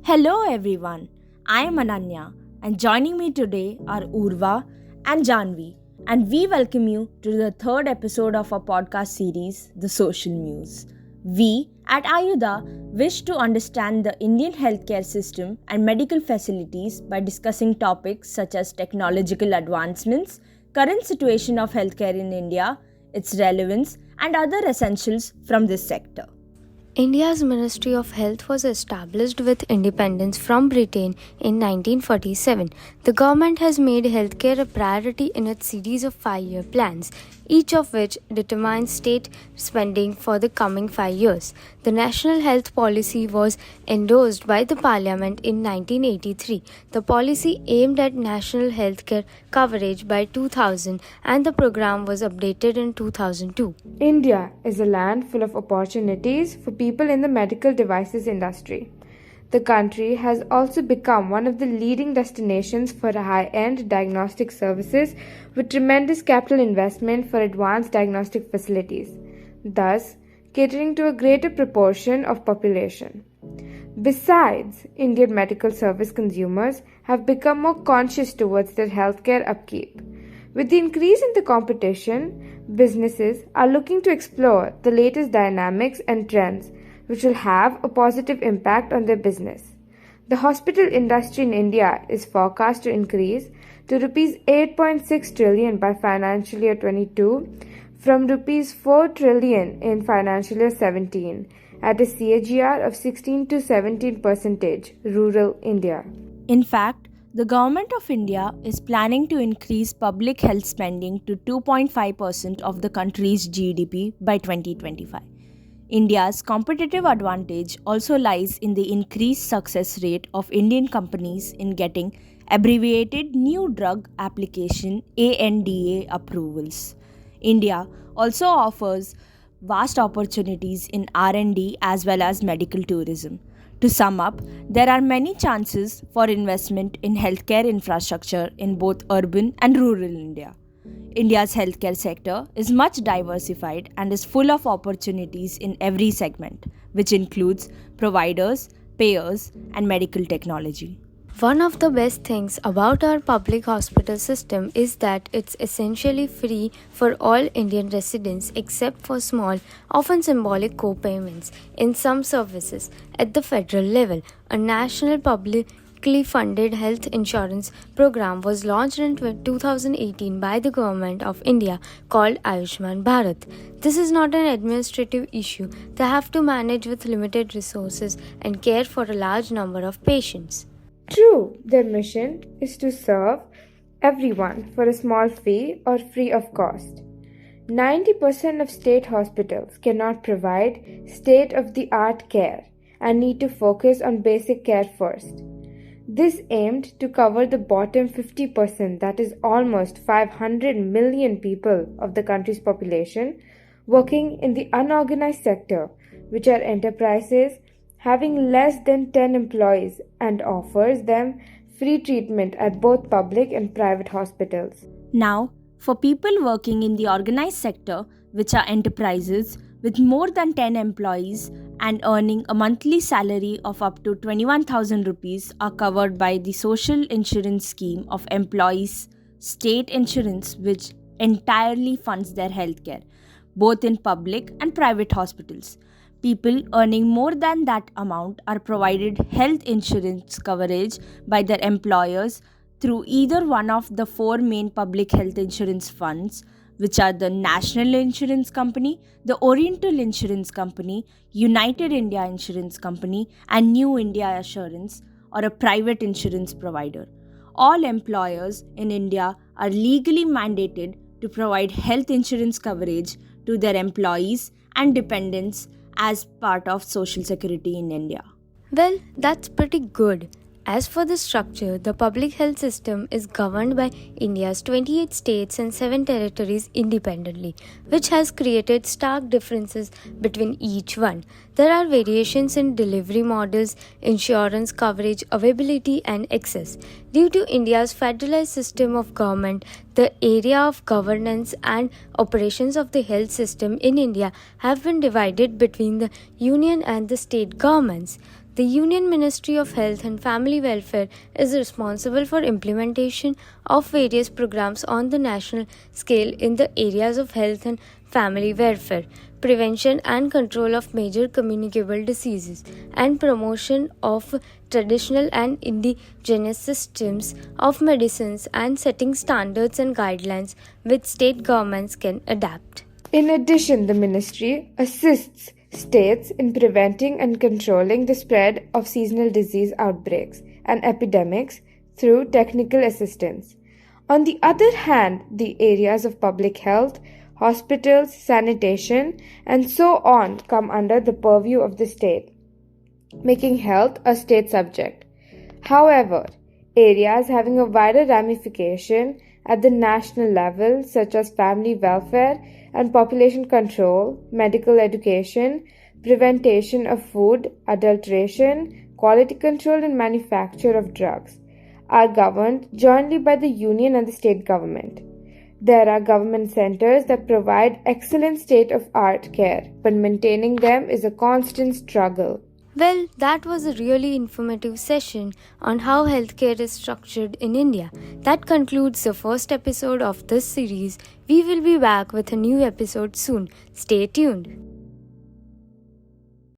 Hello everyone, I am Ananya and joining me today are Urva and Jahnavi, and we welcome you to the third episode of our podcast series, The Social Muse. We at Ayuda wish to understand the Indian healthcare system and medical facilities by discussing topics such as technological advancements, current situation of healthcare in India, its relevance, and other essentials from this sector. India's Ministry of Health was established with independence from Britain in 1947. The government has made healthcare a priority in its series of 5-year plans, each of which determines state spending for the coming 5 years. The National Health Policy was endorsed by the Parliament in 1983. The policy aimed at national healthcare coverage by 2000 and the program was updated in 2002. India is a land full of opportunities for people in the medical devices industry. The country has also become one of the leading destinations for high-end diagnostic services with tremendous capital investment for advanced diagnostic facilities, thus catering to a greater proportion of population. Besides, Indian medical service consumers have become more conscious towards their healthcare upkeep. With the increase in the competition, businesses are looking to explore the latest dynamics and trends which will have a positive impact on their business. The hospital industry in India is forecast to increase to Rs 8.6 trillion by financial year 22 from Rs 4 trillion in financial year 17 at a CAGR of 16 to 17% rural India. In fact, the Government of India is planning to increase public health spending to 2.5% of the country's GDP by 2025. India's competitive advantage also lies in the increased success rate of Indian companies in getting abbreviated new drug application ANDA approvals. India also offers vast opportunities in R&D as well as medical tourism. To sum up, there are many chances for investment in healthcare infrastructure in both urban and rural India. India's healthcare sector is much diversified and is full of opportunities in every segment, which includes providers, payers, and medical technology. One of the best things about our public hospital system is that it's essentially free for all Indian residents except for small, often symbolic co-payments in some services. At the federal level, a national publicly funded health insurance program was launched in 2018 by the Government of India called Ayushman Bharat. This is not an administrative issue. They have to manage with limited resources and care for a large number of patients. True, their mission is to serve everyone for a small fee or free of cost. 90% of state hospitals cannot provide state-of-the-art care and need to focus on basic care first. This aimed to cover the bottom 50%, that is almost 500 million people of the country's population, working in the unorganized sector, which are enterprises having less than 10 employees and offers them free treatment at both public and private hospitals. Now, for people working in the organized sector, which are enterprises with more than 10 employees and earning a monthly salary of up to 21,000 rupees are covered by the social insurance scheme of employees' state insurance, which entirely funds their healthcare, both in public and private hospitals. People earning more than that amount are provided health insurance coverage by their employers through either one of the 4 main public health insurance funds, which are the National Insurance Company, the Oriental Insurance Company, United India Insurance Company, and New India Assurance, or a private insurance provider. All employers in India are legally mandated to provide health insurance coverage to their employees and dependents as part of Social Security in India. Well, that's pretty good. As for the structure, the public health system is governed by India's 28 states and 7 territories independently, which has created stark differences between each one. There are variations in delivery models, insurance coverage, availability, and access. Due to India's federalized system of government, the area of governance and operations of the health system in India have been divided between the union and the state governments. The Union Ministry of Health and Family Welfare is responsible for implementation of various programs on the national scale in the areas of health and family welfare, prevention and control of major communicable diseases, and promotion of traditional and indigenous systems of medicines, and setting standards and guidelines which state governments can adapt. In addition, the ministry assists states in preventing and controlling the spread of seasonal disease outbreaks and epidemics through technical assistance. On the other hand, the areas of public health, hospitals, sanitation, and so on come under the purview of the state, making health a state subject. However, areas having a wider ramification at the national level, such as family welfare and population control, medical education, prevention of food adulteration, quality control and manufacture of drugs, are governed jointly by the union and the state government. There are government centers that provide excellent state-of-art care, but maintaining them is a constant struggle. Well, that was a really informative session on how healthcare is structured in India. That concludes the first episode of this series. We will be back with a new episode soon. Stay tuned.